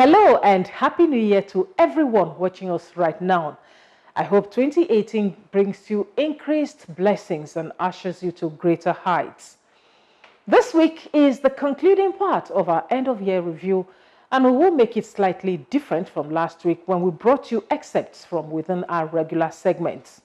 Hello and Happy New Year to everyone watching us right now. I hope 2018 brings you increased blessings and ushers you to greater heights. This week is the concluding part of our end-of-year review, and we will make it slightly different from last week when we brought you excerpts from within our regular segments.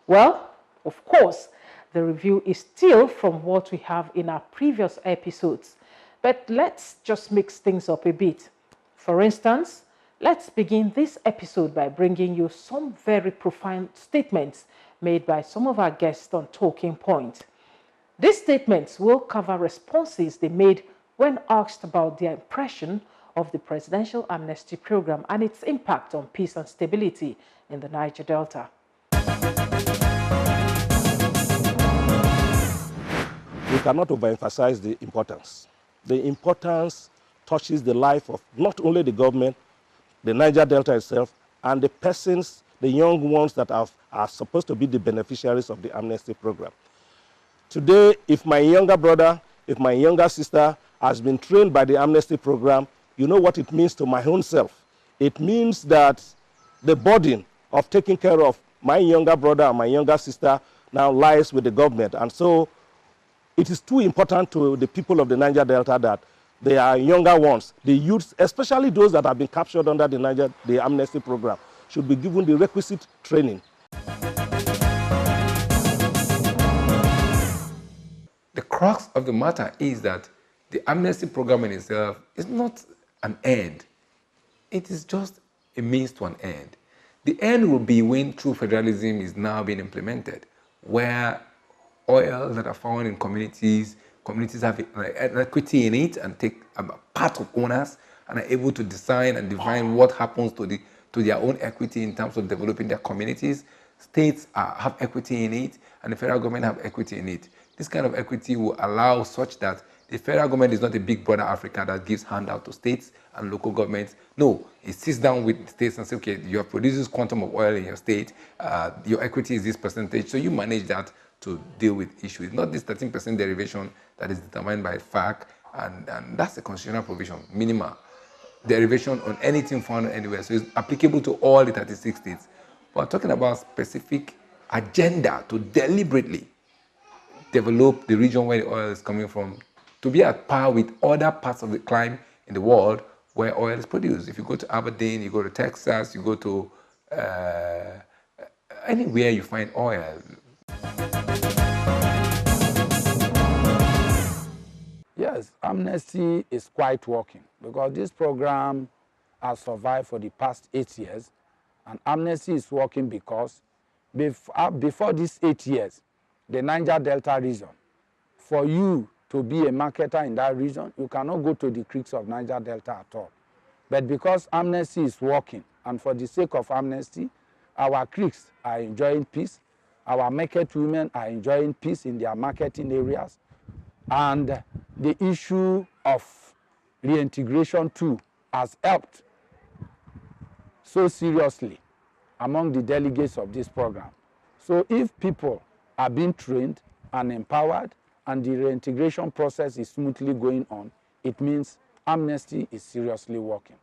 Well, of course, the review is still from what we have in our previous episodes, but let's just mix things up a bit. For instance, let's begin this episode by bringing you some very profound statements made by some of our guests on Talking Point. These statements will cover responses they made when asked about their impression of the Presidential Amnesty Program and its impact on peace and stability in the Niger Delta. We cannot overemphasize the importance. The importance touches the life of not only the government, the Niger Delta itself, and the persons, the young ones that are supposed to be the beneficiaries of the amnesty program. Today, if my younger brother, if my younger sister has been trained by the amnesty program, you know what it means to my own self. It means that the burden of taking care of my younger brother and my younger sister now lies with the government. And so it is too important to the people of the Niger Delta that they are younger ones, the youths, especially those that have been captured under the amnesty program, should be given the requisite training. The crux of the matter is that the amnesty program in itself is not an end. It is just a means to an end. The end will be when true federalism is now being implemented, where oil that are found in communities have an equity in it and take a part of owners and are able to design and define what happens to their own equity in terms of developing their communities. States have equity in it, and the federal government have equity in it. This kind of equity will allow such that the federal government is not a big brother Africa that gives handout to states and local governments. No, it sits down with states and says, okay, you have produced this quantum of oil in your state, your equity is this percentage, so you manage that to deal with issues. Not this 13% derivation that is determined by FAC, and that's the constitutional provision, minimal derivation on anything found anywhere. So it's applicable to all the 36 states. We're talking about specific agenda to deliberately develop the region where the oil is coming from to be at par with other parts of the climate in the world where oil is produced. If you go to Aberdeen, you go to Texas, you go to anywhere you find oil. Yes, amnesty is quite working because this program has survived for the past 8 years, and amnesty is working because before these 8 years, the Niger Delta region, for you to be a marketer in that region, you cannot go to the creeks of Niger Delta at all. But because amnesty is working, and for the sake of amnesty, our creeks are enjoying peace, our market women are enjoying peace in their marketing areas, and the issue of reintegration too has helped so seriously among the delegates of this program. So if people are being trained and empowered and the reintegration process is smoothly going on, it means amnesty is seriously working.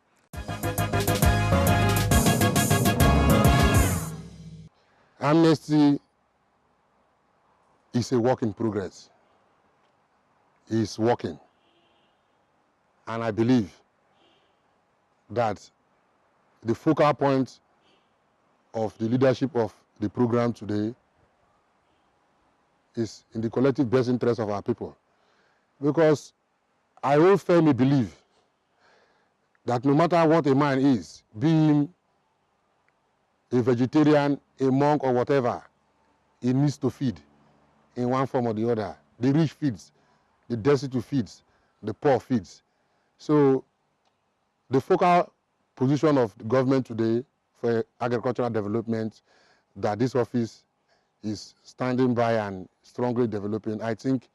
Amnesty is a work in progress. It's working. And I believe that the focal point of the leadership of the program today is in the collective best interest of our people. Because I will firmly believe that no matter what a man is, being a vegetarian, a monk, or whatever, he needs to feed in one form or the other. The rich feeds, the destitute feeds, the poor feeds. So the focal position of the government today for agricultural development that this office is standing by and strongly developing, I think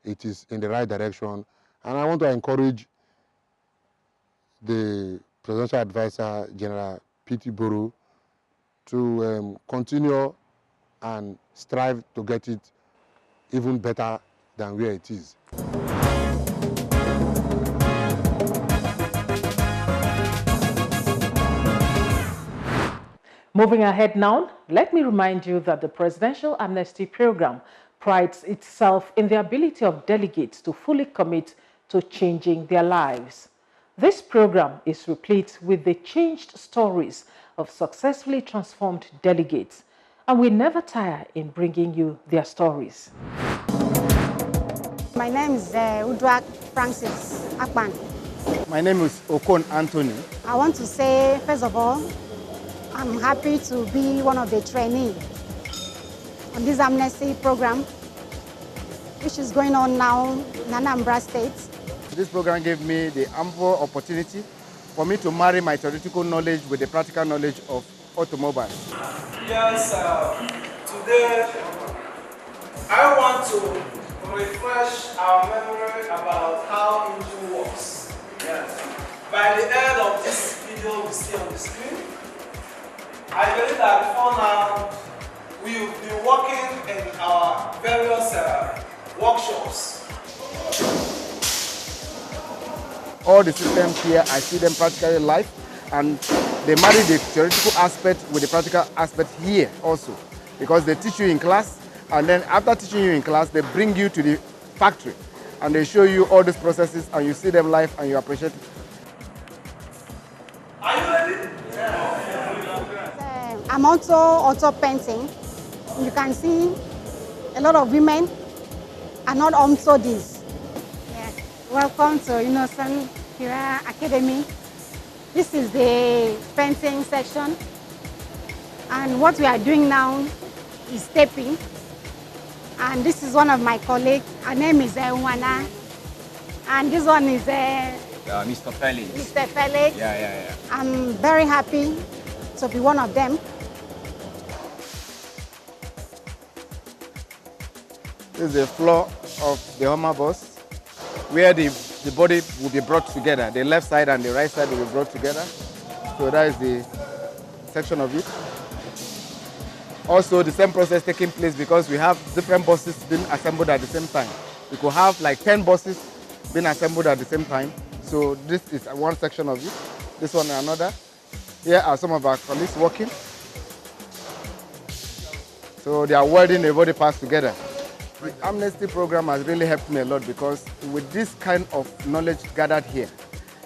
it is in the right direction. And I want to encourage the Presidential Advisor, General P.T. Boro, to continue and strive to get it even better than where it is. Moving ahead now, let me remind you that the Presidential Amnesty Program prides itself in the ability of delegates to fully commit to changing their lives. This program is replete with the changed stories of successfully transformed delegates, and we never tire in bringing you their stories. My name is Udwak Francis Akpan. My name is Okon Anthony. I want to say, first of all, I'm happy to be one of the trainees on this amnesty program, which is going on now in Anambra State. This program gave me the ample opportunity for me to marry my theoretical knowledge with the practical knowledge of automobiles. Yes, today I want to refresh our memory about how engine works. Yes. By the end of this video we see on the screen, I believe that before now we will be working in our various workshops. All the systems here, I see them practically live, and they marry the theoretical aspect with the practical aspect here also, because they teach you in class, and then after teaching you in class, they bring you to the factory, and they show you all these processes, and you see them live, and you appreciate it. Are you ready? I'm also auto painting. You can see a lot of women are not also this. Yeah. Welcome to Innocent Kira Academy. This is the painting section, and what we are doing now is taping. And this is one of my colleagues. Her name is Unwana, and this one is Mr. Felix. Mr. Felix. Yeah. I'm very happy to be one of them. This is the floor of the Hummer bus, where the body will be brought together. The left side and the right side will be brought together. So that is the section of it. Also, the same process taking place because we have different buses being assembled at the same time. We could have like 10 buses being assembled at the same time. So this is one section of it. This one another. Here are some of our colleagues working. So they are welding the body parts together. The amnesty program has really helped me a lot because with this kind of knowledge gathered here,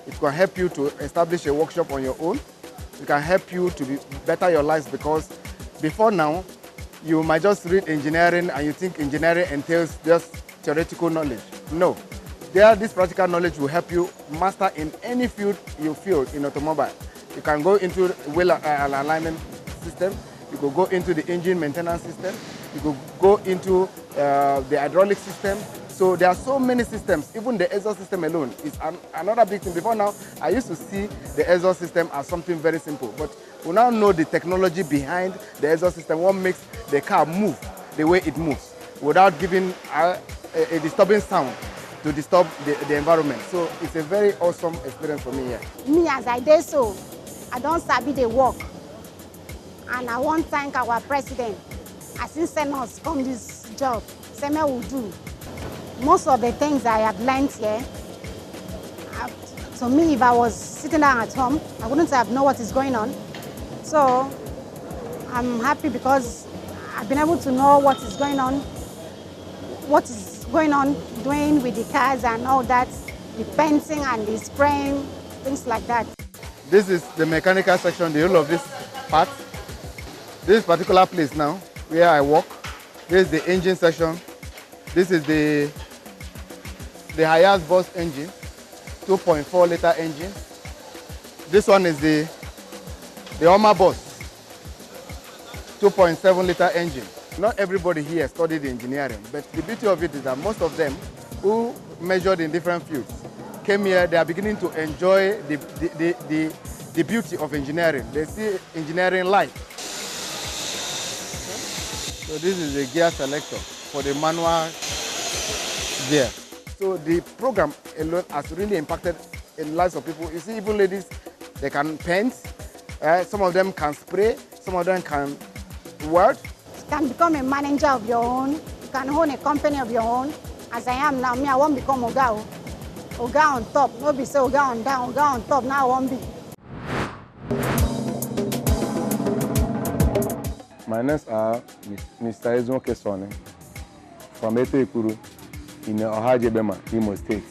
it can help you to establish a workshop on your own. It can help you to better your lives because before now, you might just read engineering and you think engineering entails just theoretical knowledge. No. This practical knowledge will help you master in any field you feel in automobile. You can go into wheel alignment system. You could go into the engine maintenance system. You could go into the hydraulic system. So there are so many systems. Even the exhaust system alone is another big thing. Before now, I used to see the exhaust system as something very simple. But we now know the technology behind the exhaust system, what makes the car move the way it moves without giving a disturbing sound to disturb the environment. So it's a very awesome experience for me here. Me, as I did so, I don't sabi the work. And I want to thank our president. As he sent us from this job, Seme will do. Most of the things I have learned here, to me, if I was sitting down at home, I wouldn't have known what is going on. So I'm happy because I've been able to know what is going on doing with the cars and all that, the painting and the spraying, things like that. This is the mechanical section, the whole of this part. This particular place now, where I work, this is the engine section. This is the highest bus engine, 2.4 liter engine. This one is the Hummer bus, 2.7 liter engine. Not everybody here studied engineering, but the beauty of it is that most of them who measured in different fields came here, they are beginning to enjoy the beauty of engineering. They see engineering life. So this is the gear selector for the manual gear. So the program alone has really impacted in the lives of people. You see, even ladies, they can paint. Some of them can spray. Some of them can weld. You can become a manager of your own. You can own a company of your own. As I am now, me, I won't become Oga. Oga on top. Nobody say Oga on down, Oga on top. Now I won't be. My names are Mr. Ezon Kesone from Etekuru in Ohajebema, Imo State.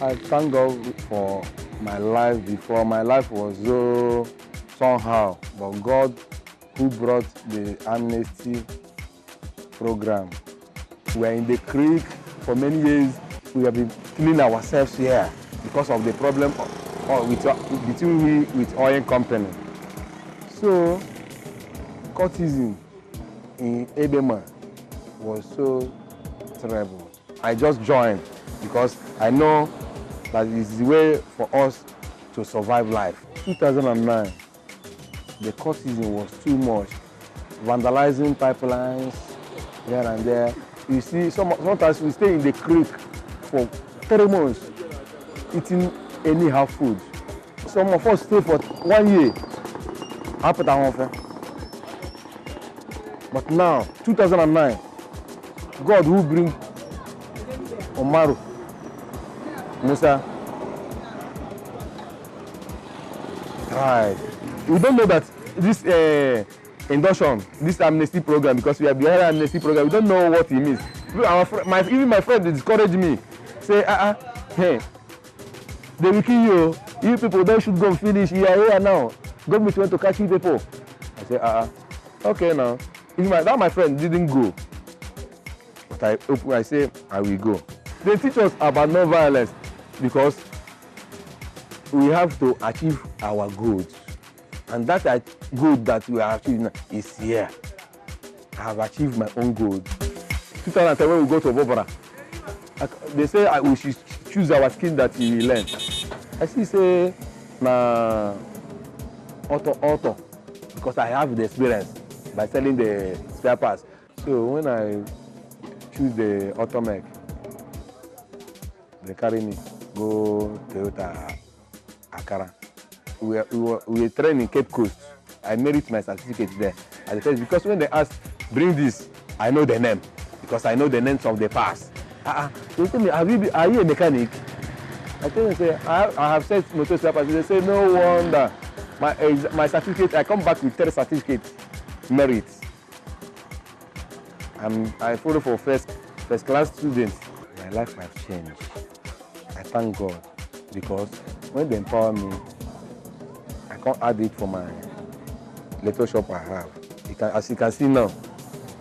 I thank God for my life before. My life was so somehow, but God who brought the amnesty program. We are in the creek for many years. We have been killing ourselves here because of the problem between we with oil company. So, courtesan in Ebema was so terrible. I just joined because I know that it's the way for us to survive life. 2009, the courtesan was too much. Vandalizing pipelines here and there. You see, sometimes we stay in the creek for 3 months, eating anyhow food. Some of us stay for 1 year. But now, 2009, God who bring Omaru, Musa, right. We don't know that this induction, this amnesty program, because we have the other amnesty program, we don't know what it means. Even my friend discouraged me, say, hey, they will kill you. You people don't should go and finish. You are here now. Government want to catch you people. I say, okay now. That my friend didn't go. But I say, I will go. They teach us about non-violence because we have to achieve our goals. And that goal that we are achieving is here. I have achieved my own goal. 2010 when we go to Bobara, they say we should choose our skill that we learn. I still say, na auto, because I have the experience by selling the spare parts. So when I choose the auto mech, they carry me go Toyota Akara. We train in Cape Coast. I merit my certificate there at the first because when they ask, bring this, I know the name because I know the names of the past. They tell me, are you a mechanic? I tell them, say, I have said motor spare parts. They say, no wonder. My certificate, I come back with 3 certificates, merits. I follow for first class students. My life has changed. I thank God because when they empower me, I can't add it for my little shop I have. As you can see now,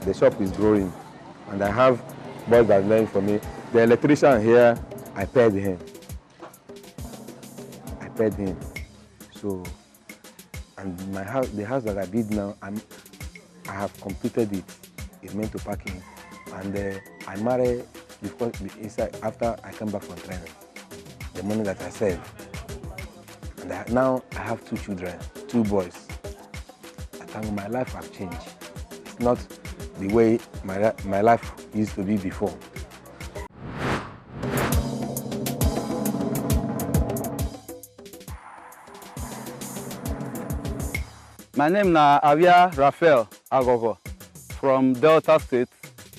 the shop is growing and I have boys that learn for me. The electrician here, I paid him. So, and the house that I build now, I have completed it. It's meant to parking, and I married inside after I came back from training. The money that I saved, and now I have 2 children, 2 boys. I think my life has changed. It's not the way my life used to be before. My name is Avia Raphael Agogo from Delta State,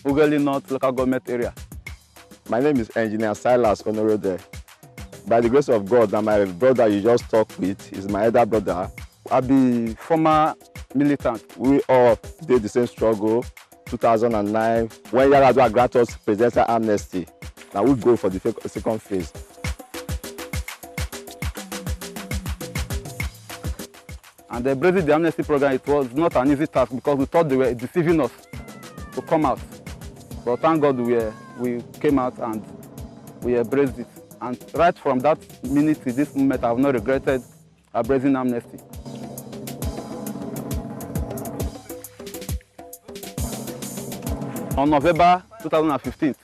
Ughelli North Local Government Area. My name is Engineer Silas Honorode. By the grace of God, and my brother you just talked with is my elder brother. I be former militant. We all did the same struggle. 2009, when Yaradua granted us presidential amnesty, now we go for the second phase. And they embraced the amnesty program. It was not an easy task because we thought they were deceiving us to come out. But thank God we came out and we embraced it. And right from that minute to this moment, I have not regretted embracing amnesty. On November 2015,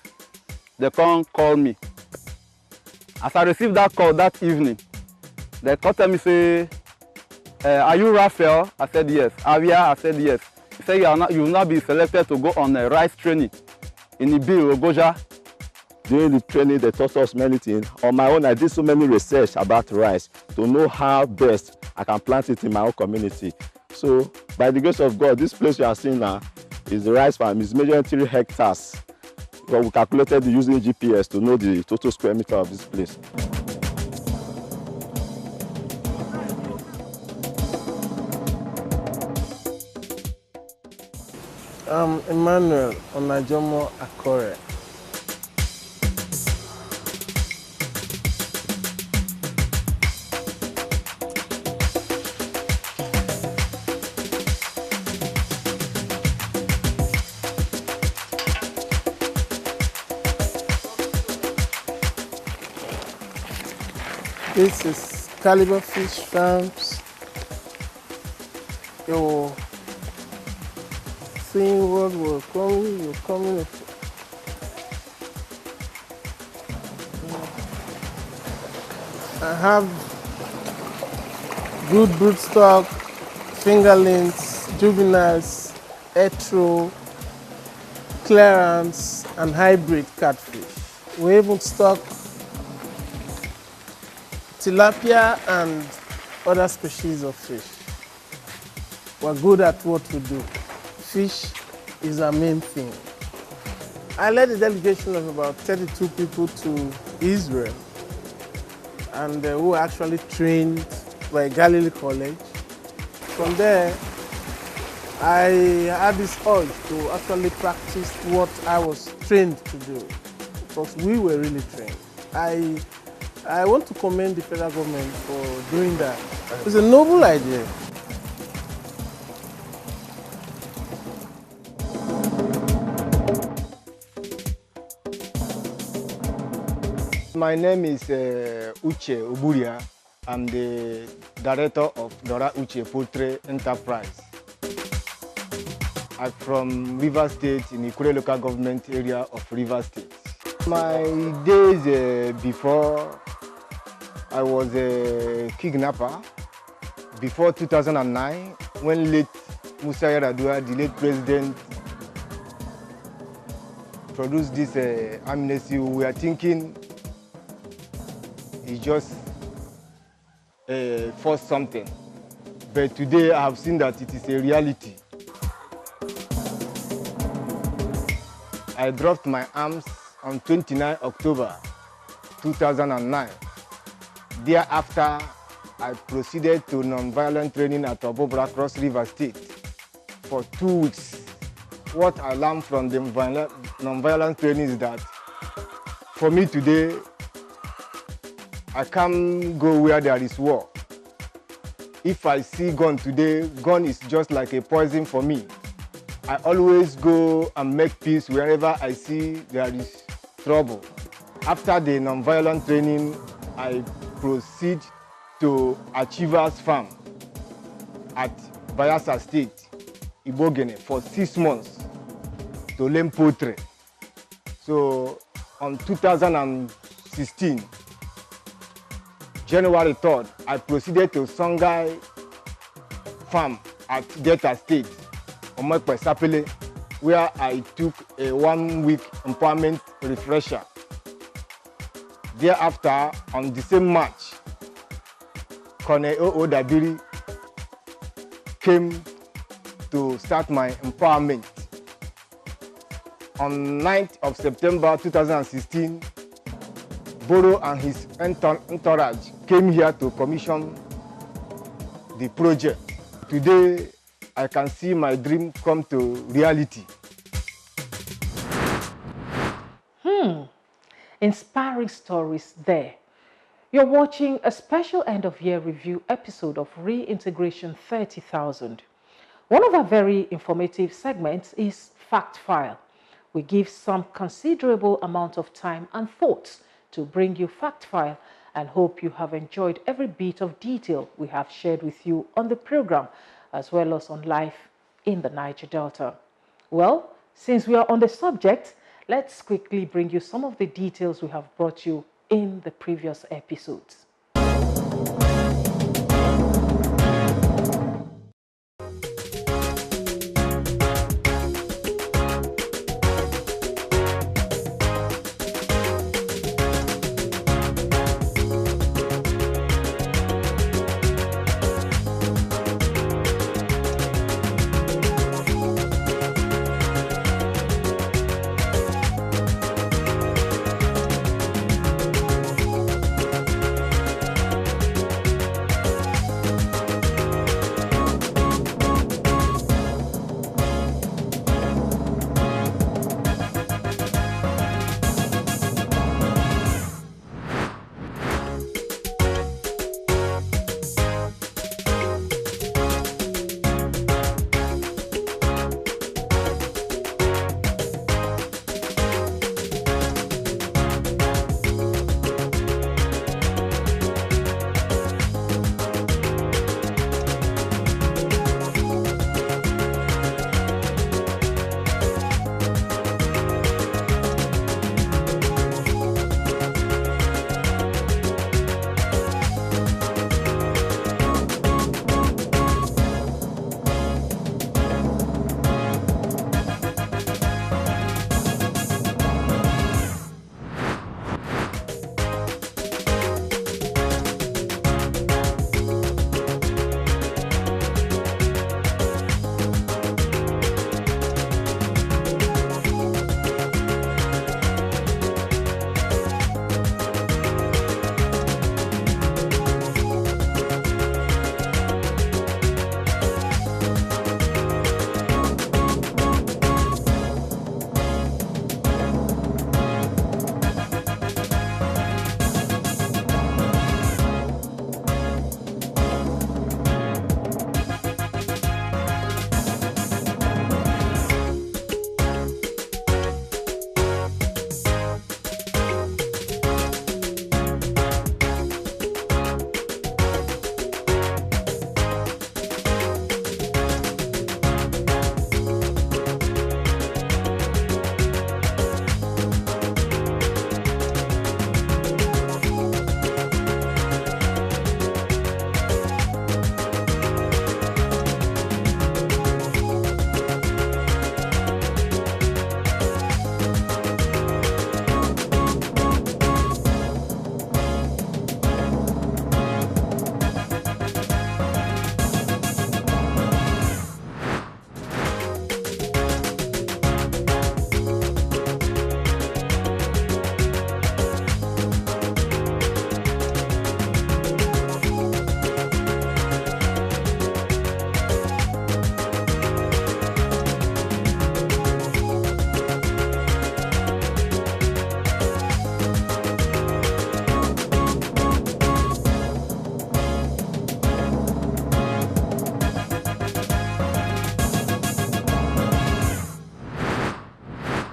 they called me. As I received that call that evening, they called me say, are you Raphael? I said yes. Avia? I said yes. He said you will not be selected to go on a rice training in Ibi, Ogoja. During the training, they taught us many things. On my own, I did so many research about rice to know how best I can plant it in my own community. So, by the grace of God, this place you are seeing now is the rice farm. It's measuring 3 hectares. But we calculated using GPS to know the total square meter of this place. I'm Emmanuel Onajomo Akore. This is Caliber Fish Farms. You're seeing what we're coming, you're coming. I have good broodstock, fingerlings, juveniles, hetero, clearance, and hybrid catfish. We even stock tilapia and other species of fish. We're good at what we do. Fish is our main thing. I led a delegation of about 32 people to Israel, and who were actually trained by Galilee College. From there, I had this urge to actually practice what I was trained to do, because we were really trained. I want to commend the federal government for doing that. It's a noble idea. My name is Uche Oburia. I'm the director of Dora Uche Poultry Enterprise. I'm from Rivers State in the Ikure local government area of Rivers State. My days before, I was a kidnapper. Before 2009, when late Musa Yar'Adua, the late president, produced this amnesty, we are thinking he just forced something. But today I have seen that it is a reality. I dropped my arms on 29 October 2009. Thereafter, I proceeded to non-violent training at Obobra Cross River State for 2 weeks. What I learned from the non-violent training is that for me today, I can't go where there is war. If I see gun today, gun is just like a poison for me. I always go and make peace wherever I see there is trouble. After the non-violent training, I proceed to Achievers Farm at Bayelsa State, Ibogene, for 6 months to learn poultry. So on 2016, January 3rd, I proceeded to Songhai Farm at Delta State, Omekpe Sapele, where I took a 1-week empowerment refresher. Thereafter, on the same March, Colonel O.O. Dabiri came to start my empowerment. On 9th of September 2016, Boro and his entourage came here to commission the project. Today, I can see my dream come to reality. Inspiring stories there. You're watching a special end-of-year review episode of Reintegration 30,000. One of our very informative segments is Fact File. We give some considerable amount of time and thoughts to bring you Fact File, and hope you have enjoyed every bit of detail we have shared with you on the program, as well as on life in the Niger Delta. Well, since we are on the subject, let's quickly bring you some of the details we have brought you in the previous episodes.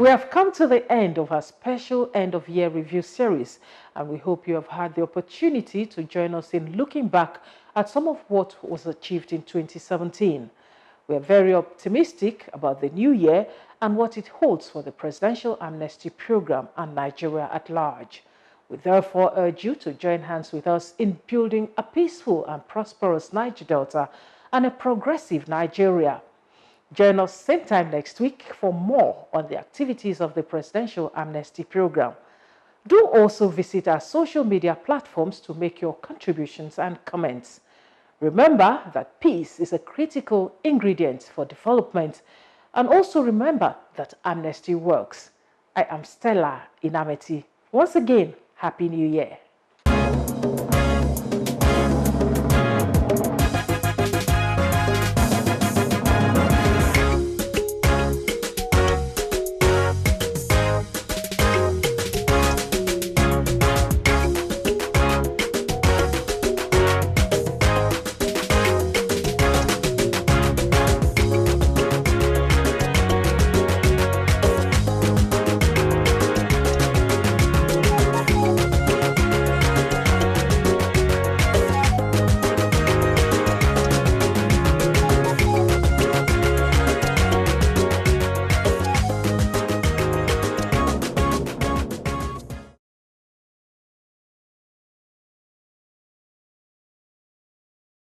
We have come to the end of our special end-of-year review series, and we hope you have had the opportunity to join us in looking back at some of what was achieved in 2017. We are very optimistic about the new year and what it holds for the Presidential Amnesty Program and Nigeria at large. We therefore urge you to join hands with us in building a peaceful and prosperous Niger Delta and a progressive Nigeria. Join us same time next week for more on the activities of the Presidential Amnesty Program. Do also visit our social media platforms to make your contributions and comments. Remember that peace is a critical ingredient for development, and also remember that amnesty works. I am Stella Inameti. Once again, Happy New Year.